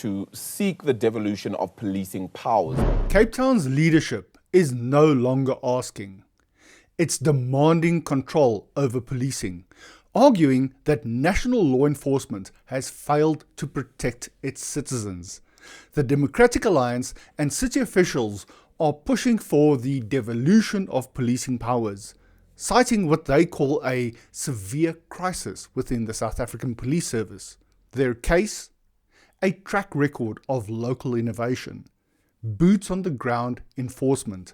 to seek the devolution of policing powers. Cape Town's leadership is no longer asking. It's demanding control over policing, arguing that national law enforcement has failed to protect its citizens. The Democratic Alliance and city officials are pushing for the devolution of policing powers, citing what they call a severe crisis within the South African Police Service. Their case? A track record of local innovation, boots on the ground enforcement,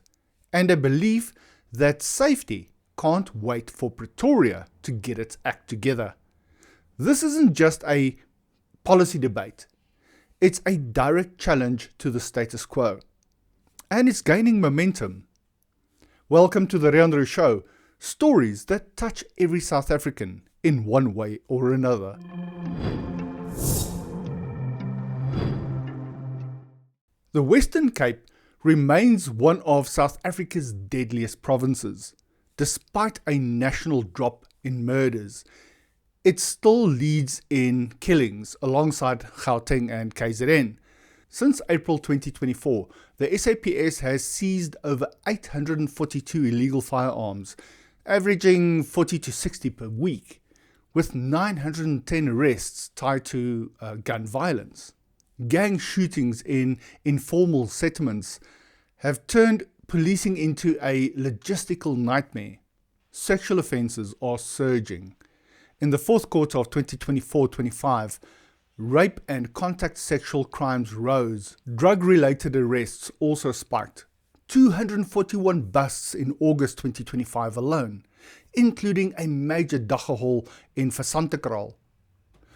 and a belief that safety can't wait for Pretoria to get its act together. This isn't just a policy debate, it's a direct challenge to the status quo. And it's gaining momentum. Welcome to the Reandro Show, stories that touch every South African in one way or another. The Western Cape remains one of South Africa's deadliest provinces. Despite a national drop in murders, it still leads in killings alongside Gauteng and KZN. Since April 2024, the SAPS has seized over 842 illegal firearms, averaging 40 to 60 per week, with 910 arrests tied to gun violence. Gang shootings in informal settlements have turned policing into a logistical nightmare. Sexual offences are surging. In the fourth quarter of 2024-25, rape and contact sexual crimes rose. Drug-related arrests also spiked. 241 busts in August 2025 alone, including a major dagga haul in Vasantekraal.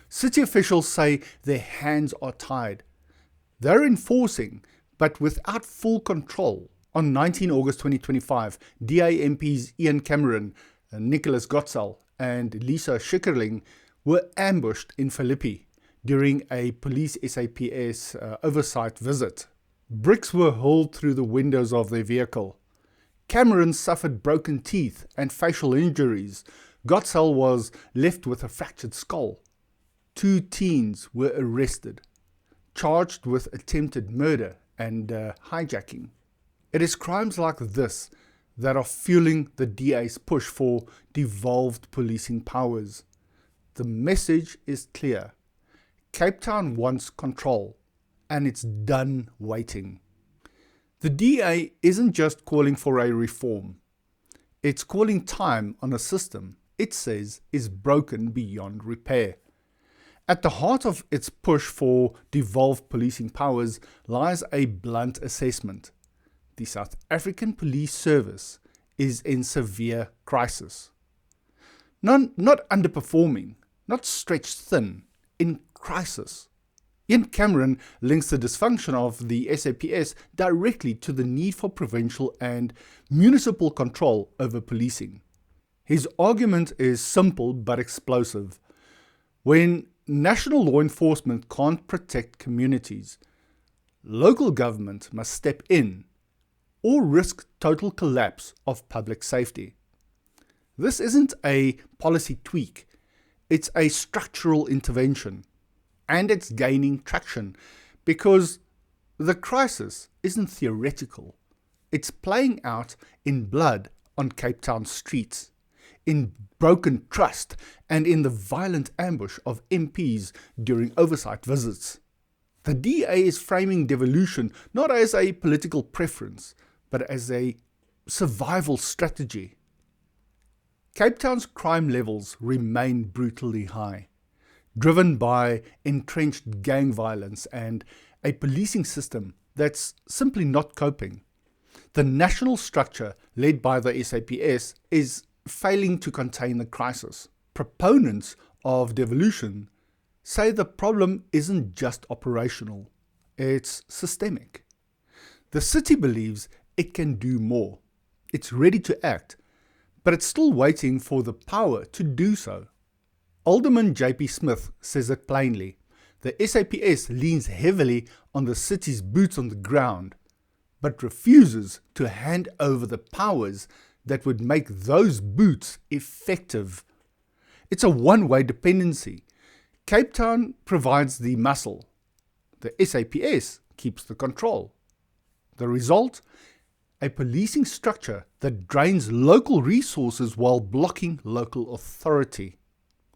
City officials say their hands are tied. They're enforcing, but without full control. On 19 August 2025, DA MPs Ian Cameron, Nicholas Gottsal and Lisa Schikkerling were ambushed in Philippi during a police SAPS oversight visit. Bricks were hurled through the windows of their vehicle. Cameron suffered broken teeth and facial injuries. Gottsal was left with a fractured skull. 2 teens were arrested, charged with attempted murder and hijacking. It is crimes like this that are fueling the DA's push for devolved policing powers. The message is clear. Cape Town wants control, and it's done waiting. The DA isn't just calling for a reform. It's calling time on a system it says is broken beyond repair. At the heart of its push for devolved policing powers lies a blunt assessment. The South African Police Service is in severe crisis. Not underperforming, not stretched thin, in crisis. Ian Cameron links the dysfunction of the SAPS directly to the need for provincial and municipal control over policing. His argument is simple but explosive. When national law enforcement can't protect communities, local government must step in or risk total collapse of public safety. This isn't a policy tweak, it's a structural intervention, and it's gaining traction because the crisis isn't theoretical. It's playing out in blood on Cape Town streets, in broken trust, and in the violent ambush of MPs during oversight visits. The DA is framing devolution not as a political preference, but as a survival strategy. Cape Town's crime levels remain brutally high, driven by entrenched gang violence and a policing system that's simply not coping. The national structure led by the SAPS is failing to contain the crisis. Proponents of devolution say the problem isn't just operational, it's systemic. The city believes it can do more. It's ready to act, but it's still waiting for the power to do so. Alderman JP Smith says it plainly. The SAPS leans heavily on the city's boots on the ground, but refuses to hand over the powers that would make those boots effective. It's a one-way dependency. Cape Town provides the muscle. The SAPS keeps the control. The result? A policing structure that drains local resources while blocking local authority.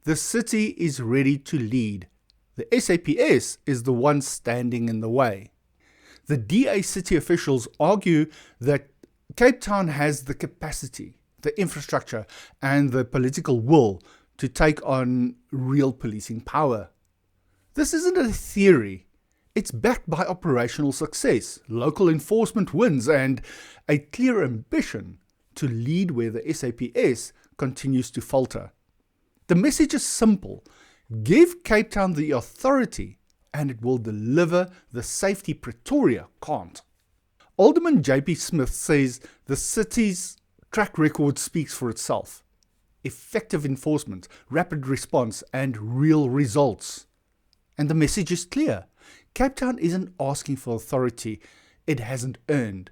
The city is ready to lead. The SAPS is the one standing in the way. The DA city officials argue that Cape Town has the capacity, the infrastructure, and the political will to take on real policing power. This isn't a theory. It's backed by operational success, local enforcement wins, and a clear ambition to lead where the SAPS continues to falter. The message is simple. Give Cape Town the authority and it will deliver the safety Pretoria can't. Alderman JP Smith says the city's track record speaks for itself. Effective enforcement, rapid response, and real results. And the message is clear. Cape Town isn't asking for authority it hasn't earned.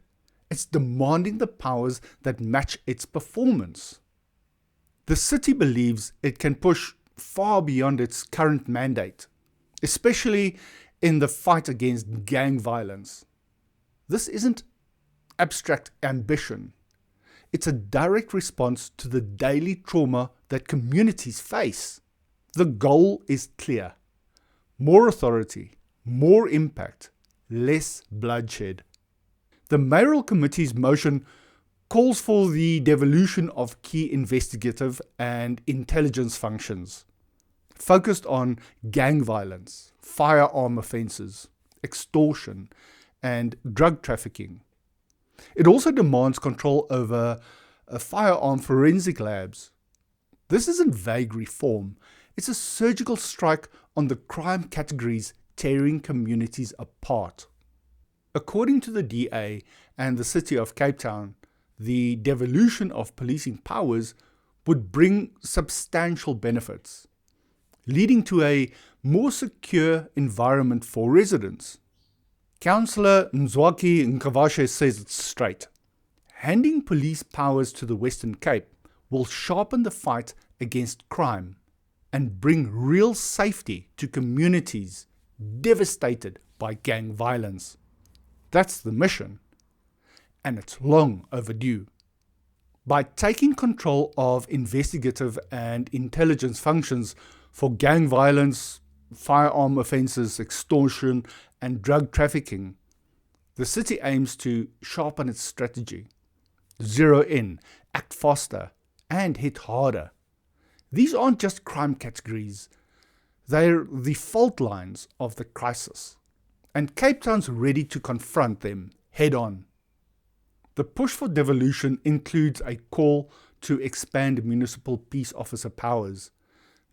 It's demanding the powers that match its performance. The city believes it can push far beyond its current mandate, especially in the fight against gang violence. This isn't abstract ambition. It's a direct response to the daily trauma that communities face. The goal is clear. More authority, more impact, less bloodshed. The Mayoral Committee's motion calls for the devolution of key investigative and intelligence functions, focused on gang violence, firearm offences, extortion, and drug trafficking. It also demands control over firearm forensic labs. This isn't vague reform. It's a surgical strike on the crime categories tearing communities apart. According to the DA and the City of Cape Town, the devolution of policing powers would bring substantial benefits, leading to a more secure environment for residents. Councillor Mzwaki Nkavashe says it straight. Handing police powers to the Western Cape will sharpen the fight against crime and bring real safety to communities devastated by gang violence. That's the mission, and it's long overdue. By taking control of investigative and intelligence functions for gang violence, firearm offences, extortion, and drug trafficking, the city aims to sharpen its strategy, zero in, act faster, and hit harder. These aren't just crime categories, they're the fault lines of the crisis, and Cape Town's ready to confront them head on. The push for devolution includes a call to expand municipal peace officer powers,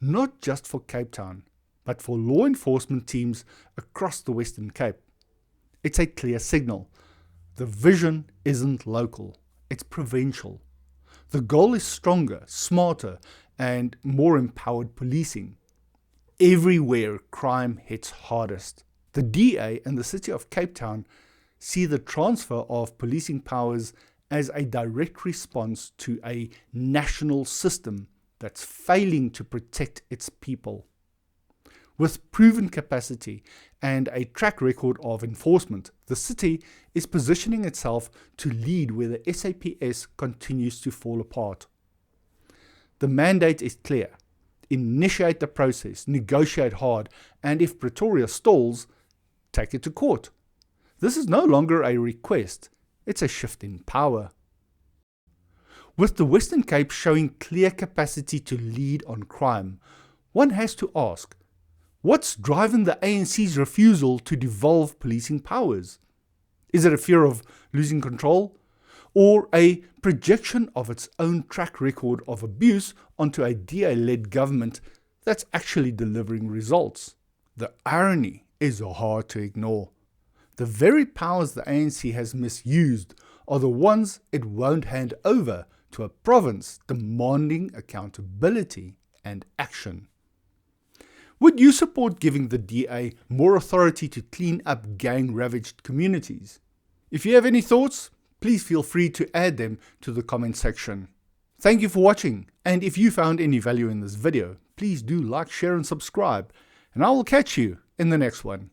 not just for Cape Town, but for law enforcement teams across the Western Cape. It's a clear signal. The vision isn't local, it's provincial. The goal is stronger, smarter, and more empowered policing. Everywhere crime hits hardest. The DA and the City of Cape Town see the transfer of policing powers as a direct response to a national system that's failing to protect its people. With proven capacity and a track record of enforcement, the city is positioning itself to lead where the SAPS continues to fall apart. The mandate is clear. Initiate the process, negotiate hard, and if Pretoria stalls, take it to court. This is no longer a request, it's a shift in power. With the Western Cape showing clear capacity to lead on crime, one has to ask, what's driving the ANC's refusal to devolve policing powers? Is it a fear of losing control? Or a projection of its own track record of abuse onto a DA-led government that's actually delivering results? The irony is hard to ignore. The very powers the ANC has misused are the ones it won't hand over to a province demanding accountability and action. Would you support giving the DA more authority to clean up gang-ravaged communities? If you have any thoughts, please feel free to add them to the comment section. Thank you for watching, and if you found any value in this video, please do like, share and subscribe, and I will catch you in the next one.